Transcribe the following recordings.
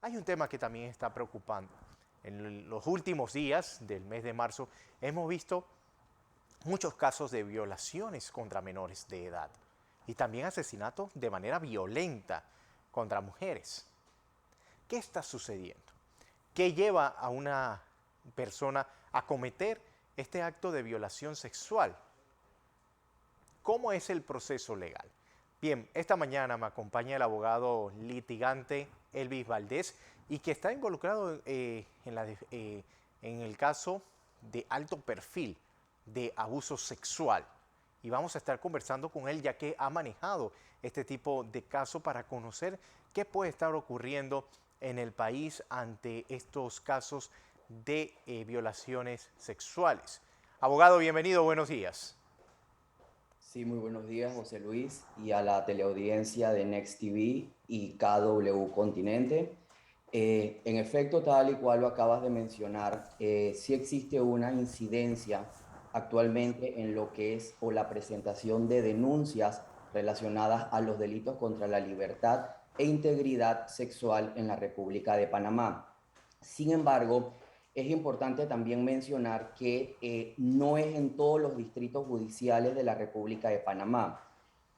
hay un tema que también está preocupando. En los últimos días del mes de marzo hemos visto muchos casos de violaciones contra menores de edad y también asesinatos de manera violenta contra mujeres. ¿Qué está sucediendo? ¿Qué lleva a una persona a cometer este acto de violación sexual? ¿Cómo es el proceso legal? Bien, esta mañana me acompaña el abogado litigante Elvis Valdés y que está involucrado en el caso de alto perfil de abuso sexual. Y vamos a estar conversando con él ya que ha manejado este tipo de casos para conocer qué puede estar ocurriendo en el país ante estos casos de violaciones sexuales. Abogado, bienvenido, buenos días. Sí, muy buenos días, José Luis, y a la teleaudiencia de Next TV y KW Continente. En efecto, tal y cual lo acabas de mencionar, sí existe una incidencia actualmente en lo que es o la presentación de denuncias relacionadas a los delitos contra la libertad e integridad sexual en la República de Panamá. Sin embargo, es importante también mencionar que no es en todos los distritos judiciales de la República de Panamá.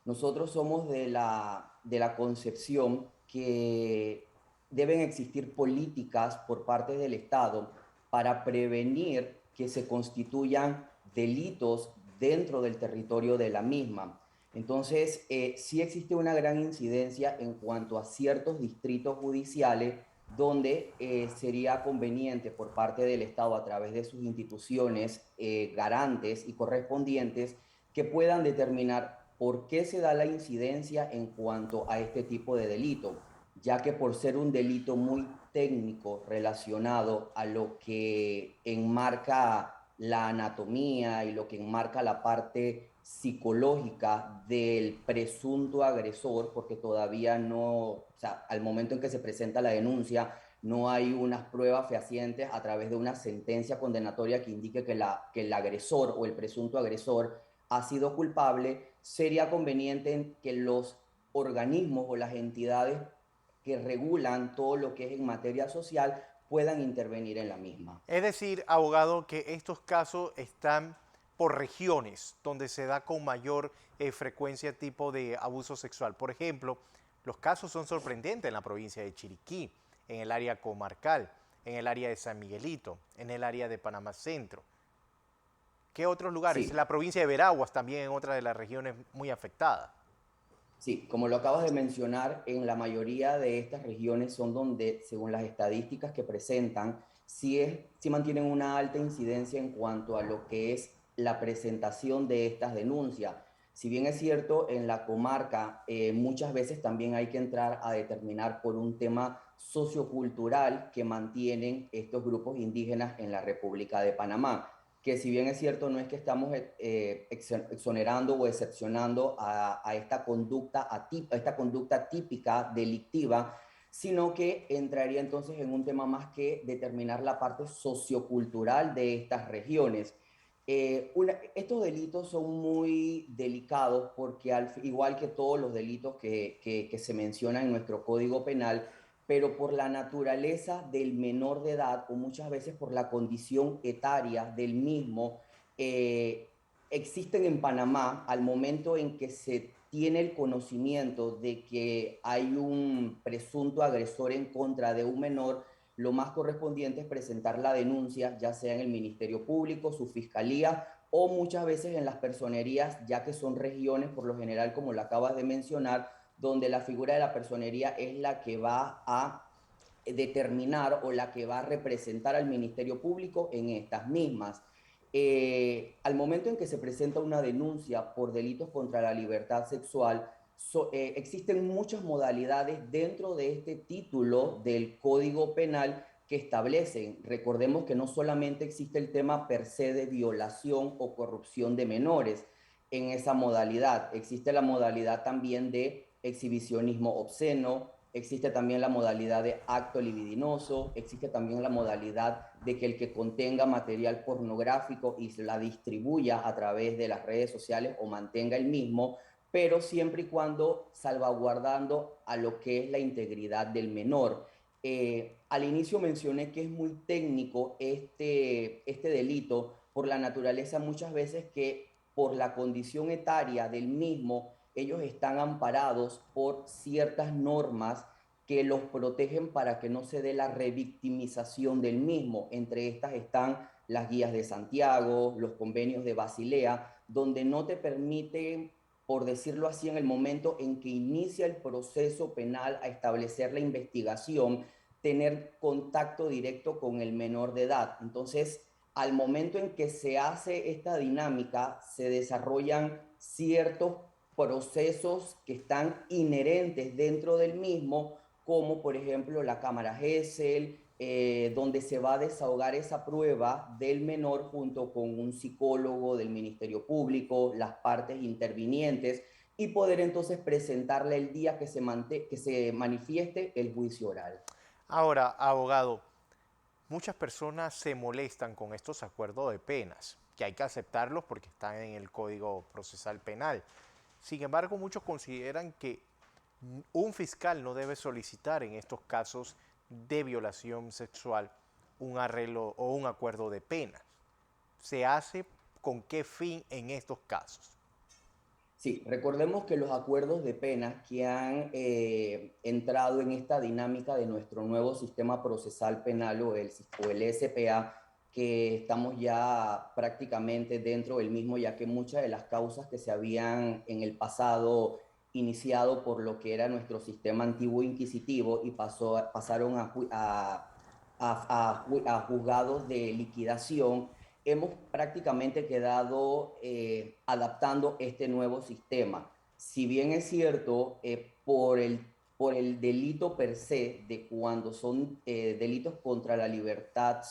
Nosotros somos de la concepción que deben existir políticas por parte del Estado para prevenir que se constituyan delitos dentro del territorio de la misma. Entonces, sí existe una gran incidencia en cuanto a ciertos distritos judiciales donde sería conveniente por parte del Estado a través de sus instituciones garantes y correspondientes que puedan determinar por qué se da la incidencia en cuanto a este tipo de delito, ya que por ser un delito muy técnico relacionado a lo que enmarca la anatomía y lo que enmarca la parte psicológica del presunto agresor, porque todavía no, o sea, al momento en que se presenta la denuncia, no hay unas pruebas fehacientes a través de una sentencia condenatoria que indique que el agresor o el presunto agresor ha sido culpable, sería conveniente que los organismos o las entidades que regulan todo lo que es en materia social puedan intervenir en la misma. Es decir, abogado, que estos casos están por regiones donde se da con mayor frecuencia tipo de abuso sexual. Por ejemplo, los casos son sorprendentes en la provincia de Chiriquí, en el área comarcal, en el área de San Miguelito, en el área de Panamá Centro. ¿Qué otros lugares? Sí, La provincia de Veraguas también en otra de las regiones muy afectada. sí, como lo acabas de mencionar, en la mayoría de estas regiones son donde, según las estadísticas que presentan, sí mantienen una alta incidencia en cuanto a lo que es la presentación de estas denuncias. Si bien es cierto, en la comarca muchas veces también hay que entrar a determinar por un tema sociocultural que mantienen estos grupos indígenas en la República de Panamá, que si bien es cierto, no es que estamos exonerando o excepcionando a esta conducta típica delictiva, sino que entraría entonces en un tema más que determinar la parte sociocultural de estas regiones. Estos delitos son muy delicados porque igual que todos los delitos que se mencionan en nuestro Código Penal, pero por la naturaleza del menor de edad o muchas veces por la condición etaria del mismo, eh, existen en Panamá al momento en que se tiene el conocimiento de que hay un presunto agresor en contra de un menor, lo más correspondiente es presentar la denuncia, ya sea en el Ministerio Público, su fiscalía o muchas veces en las personerías, ya que son regiones, por lo general, como lo acabas de mencionar, donde la figura de la personería es la que va a determinar o la que va a representar al Ministerio Público en estas mismas. Al momento en que se presenta una denuncia por delitos contra la libertad sexual, existen muchas modalidades dentro de este título del Código Penal que establecen. Recordemos que no solamente existe el tema per se de violación o corrupción de menores en esa modalidad, existe la modalidad también de exhibicionismo obsceno, existe también la modalidad de acto libidinoso, existe también la modalidad de que el que contenga material pornográfico y la distribuya a través de las redes sociales o mantenga el mismo, pero siempre y cuando salvaguardando a lo que es la integridad del menor. Al inicio mencioné que es muy técnico este delito por la naturaleza muchas veces que por la condición etaria del mismo, ellos están amparados por ciertas normas que los protegen para que no se dé la revictimización del mismo. Entre estas están las guías de Santiago, los convenios de Basilea, donde no te permiten, por decirlo así, en el momento en que inicia el proceso penal a establecer la investigación, tener contacto directo con el menor de edad. Entonces, al momento en que se hace esta dinámica, se desarrollan ciertos procesos que están inherentes dentro del mismo, como por ejemplo la cámara Gesell, donde se va a desahogar esa prueba del menor junto con un psicólogo del Ministerio Público, las partes intervinientes, y poder entonces presentarle el día que se manifieste el juicio oral. Ahora, abogado, muchas personas se molestan con estos acuerdos de penas, que hay que aceptarlos porque están en el Código Procesal Penal. Sin embargo, muchos consideran que un fiscal no debe solicitar en estos casos de violación sexual un arreglo o un acuerdo de pena. ¿Se hace con qué fin en estos casos? Sí, recordemos que los acuerdos de pena que han entrado en esta dinámica de nuestro nuevo sistema procesal penal o el SPA, que estamos ya prácticamente dentro del mismo, ya que muchas de las causas que se habían en el pasado iniciado por lo que era nuestro sistema antiguo inquisitivo y pasaron a juzgados de liquidación, hemos prácticamente quedado adaptando este nuevo sistema. Si bien es cierto, por el delito per se de cuando son delitos contra la libertad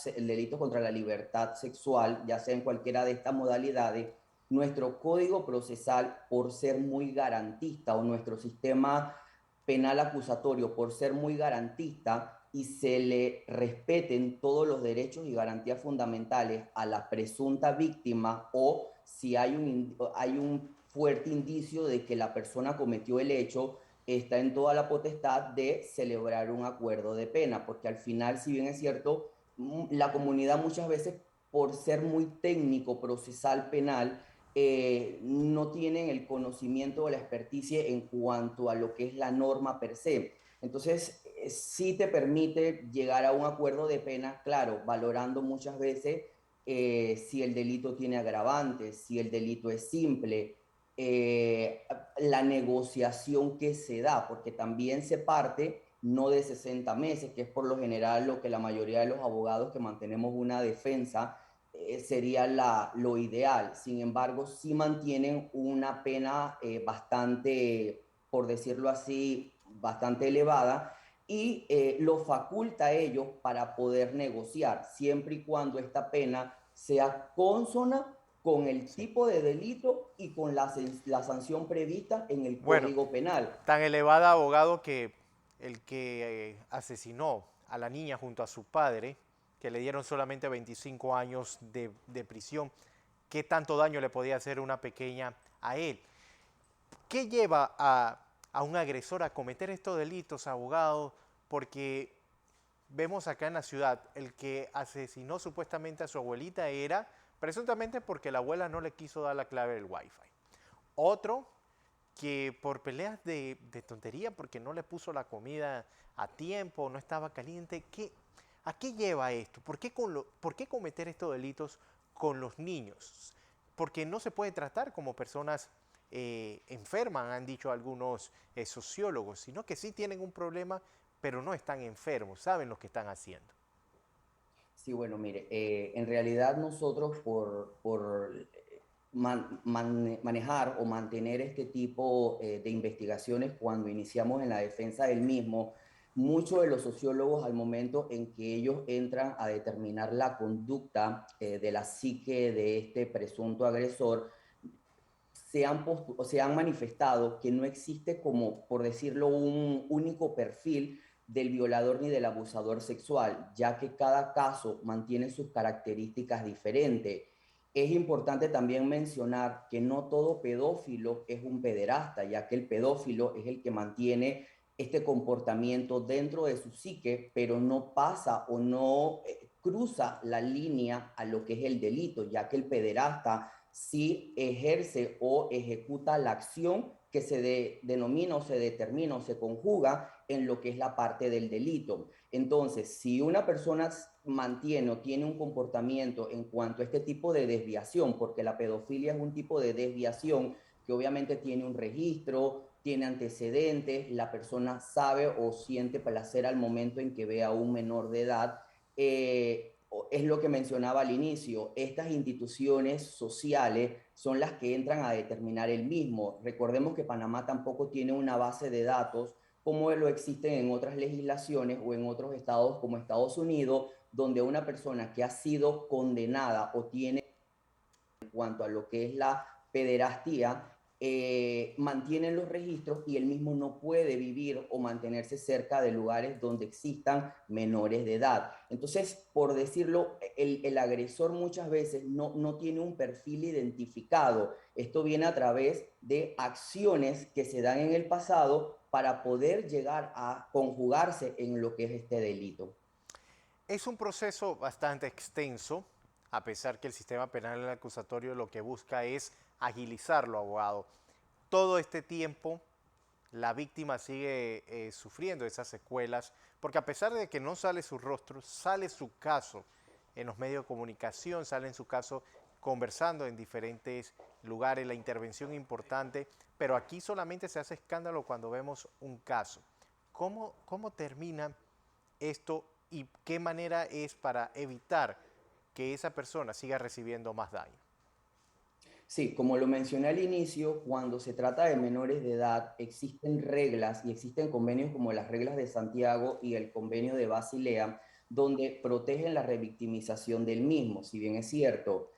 sexual, ya sea en cualquiera de estas modalidades, nuestro código procesal, por ser muy garantista, o nuestro sistema penal acusatorio, por ser muy garantista, y se le respeten todos los derechos y garantías fundamentales a la presunta víctima, o si hay un fuerte indicio de que la persona cometió el hecho, está en toda la potestad de celebrar un acuerdo de pena, porque al final, si bien es cierto, la comunidad muchas veces, por ser muy técnico procesal penal, no tienen el conocimiento o la experticia en cuanto a lo que es la norma per se. Entonces, sí te permite llegar a un acuerdo de pena, claro, valorando muchas veces si el delito tiene agravantes, si el delito es simple, la negociación que se da, porque también se parte no de 60 meses, que es por lo general lo que la mayoría de los abogados que mantenemos una defensa sería lo ideal. Sin embargo, sí mantienen una pena bastante, por decirlo así, bastante elevada, y lo faculta a ellos para poder negociar, siempre y cuando esta pena sea consona con el Sí. tipo de delito y con la sanción prevista en el Bueno, Código Penal. tan elevada, abogado, que el que asesinó a la niña junto a su padre, que le dieron solamente 25 años de prisión, ¿qué tanto daño le podía hacer una pequeña a él? ¿Qué lleva a un agresor a cometer estos delitos, abogado? Porque vemos acá en la ciudad, el que asesinó supuestamente a su abuelita era presuntamente porque la abuela no le quiso dar la clave del wifi. Otro que por peleas de tontería, porque no le puso la comida a tiempo, no estaba caliente, ¿a qué lleva esto? ¿Por qué cometer estos delitos con los niños? Porque no se puede tratar como personas enfermas, han dicho algunos sociólogos, sino que sí tienen un problema, pero no están enfermos, saben lo que están haciendo. Sí, bueno, mire, en realidad nosotros por manejar o mantener este tipo de investigaciones cuando iniciamos en la defensa del mismo, muchos de los sociólogos al momento en que ellos entran a determinar la conducta de la psique de este presunto agresor, se han manifestado que no existe como, por decirlo, un único perfil del violador ni del abusador sexual, ya que cada caso mantiene sus características diferentes. Es importante también mencionar que no todo pedófilo es un pederasta, ya que el pedófilo es el que mantiene este comportamiento dentro de su psique, pero no pasa o no cruza la línea a lo que es el delito, ya que el pederasta sí ejerce o ejecuta la acción que denomina o se determina o se conjuga en lo que es la parte del delito. Entonces, si una persona mantiene o tiene un comportamiento en cuanto a este tipo de desviación, porque la pedofilia es un tipo de desviación que obviamente tiene un registro, tiene antecedentes, la persona sabe o siente placer al momento en que ve a un menor de edad, es lo que mencionaba al inicio, estas instituciones sociales son las que entran a determinar el mismo. Recordemos que Panamá tampoco tiene una base de datos como lo existen en otras legislaciones o en otros estados como Estados Unidos, donde una persona que ha sido condenada o tiene en cuanto a lo que es la pederastía, mantienen los registros y él mismo no puede vivir o mantenerse cerca de lugares donde existan menores de edad. Entonces, por decirlo, el agresor muchas veces no tiene un perfil identificado. Esto viene a través de acciones que se dan en el pasado para poder llegar a conjugarse en lo que es este delito. Es un proceso bastante extenso, a pesar que el sistema penal acusatorio lo que busca es agilizarlo, abogado. Todo este tiempo la víctima sigue sufriendo esas secuelas, porque a pesar de que no sale su rostro, sale su caso en los medios de comunicación, sale en su caso conversando en diferentes lugares, la intervención importante, pero aquí solamente se hace escándalo cuando vemos un caso. ¿Cómo termina esto y qué manera es para evitar que esa persona siga recibiendo más daño? Sí, como lo mencioné al inicio, cuando se trata de menores de edad, existen reglas y existen convenios como las reglas de Santiago y el convenio de Basilea, donde protegen la revictimización del mismo, si bien es cierto.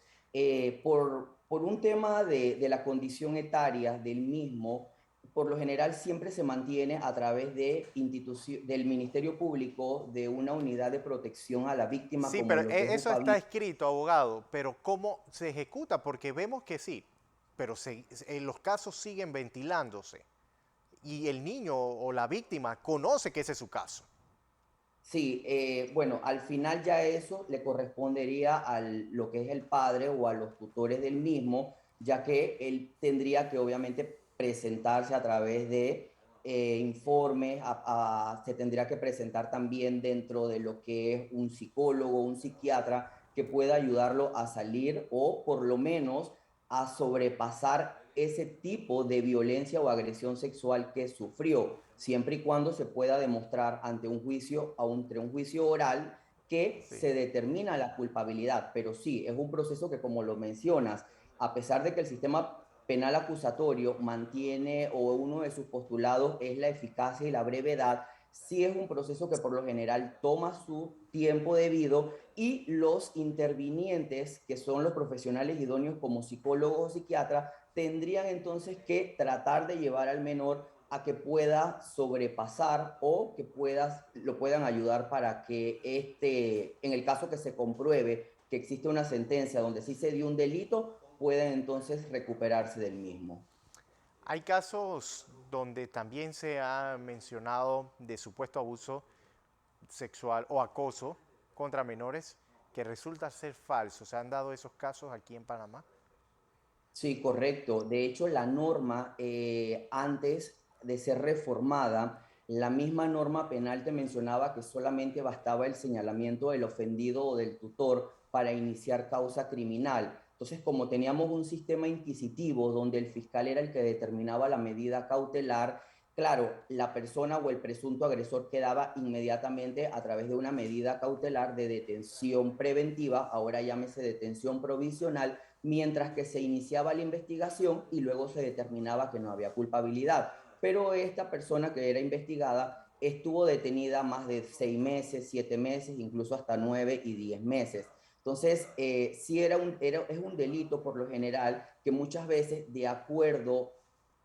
Por un tema de la condición etaria del mismo, por lo general siempre se mantiene a través del Ministerio Público de una unidad de protección a la víctima, Sí, como pero lo que es eso está UPAVI. escrito, abogado, pero ¿cómo se ejecuta? Porque vemos que sí, pero los casos siguen ventilándose y el niño o la víctima conoce que ese es su caso. Sí, bueno, al final ya eso le correspondería a lo que es el padre o a los tutores del mismo, ya que él tendría que obviamente presentarse a través de informes, se tendría que presentar también dentro de lo que es un psicólogo, un psiquiatra que pueda ayudarlo a salir o por lo menos a sobrepasar ese tipo de violencia o agresión sexual que sufrió, siempre y cuando se pueda demostrar ante un juicio, ante un juicio oral, que Sí. se determina la culpabilidad. Pero sí, es un proceso que, como lo mencionas, a pesar de que el sistema penal acusatorio mantiene o uno de sus postulados es la eficacia y la brevedad, sí es un proceso que por lo general toma su tiempo debido y los intervinientes, que son los profesionales idóneos como psicólogos o psiquiatras, tendrían entonces que tratar de llevar al menor a que pueda sobrepasar o que lo puedan ayudar para que en el caso que se compruebe que existe una sentencia donde sí se dio un delito, puedan entonces recuperarse del mismo. Hay casos donde también se ha mencionado de supuesto abuso sexual o acoso contra menores que resulta ser falso. ¿Se han dado esos casos aquí en Panamá? Sí, correcto. De hecho, la norma, antes de ser reformada, la misma norma penal te mencionaba que solamente bastaba el señalamiento del ofendido o del tutor para iniciar causa criminal. Entonces, como teníamos un sistema inquisitivo donde el fiscal era el que determinaba la medida cautelar, claro, la persona o el presunto agresor quedaba inmediatamente a través de una medida cautelar de detención preventiva, ahora llámese detención provisional, mientras que se iniciaba la investigación y luego se determinaba que no había culpabilidad. Pero esta persona que era investigada estuvo detenida más de 6 meses, 7 meses, incluso hasta 9 y 10 meses. Entonces, sí es un delito por lo general que muchas veces, de acuerdo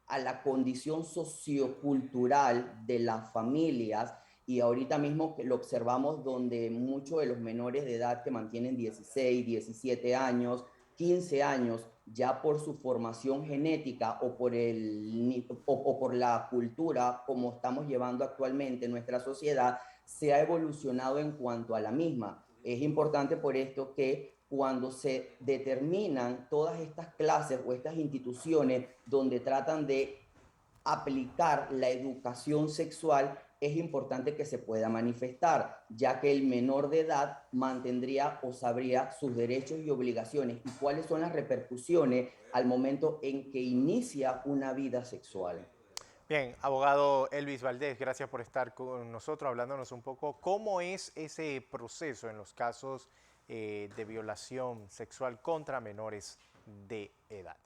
a la condición sociocultural de las familias, y ahorita mismo lo observamos donde muchos de los menores de edad que mantienen 16, 17 años, 15 años, ya por su formación genética o por la cultura como estamos llevando actualmente nuestra sociedad, se ha evolucionado en cuanto a la misma. Es importante por esto que cuando se determinan todas estas clases o estas instituciones donde tratan de aplicar la educación sexual, es importante que se pueda manifestar, ya que el menor de edad mantendría o sabría sus derechos y obligaciones y cuáles son las repercusiones al momento en que inicia una vida sexual. Bien, abogado Elvis Valdés, gracias por estar con nosotros hablándonos un poco cómo es ese proceso en los casos de violación sexual contra menores de edad.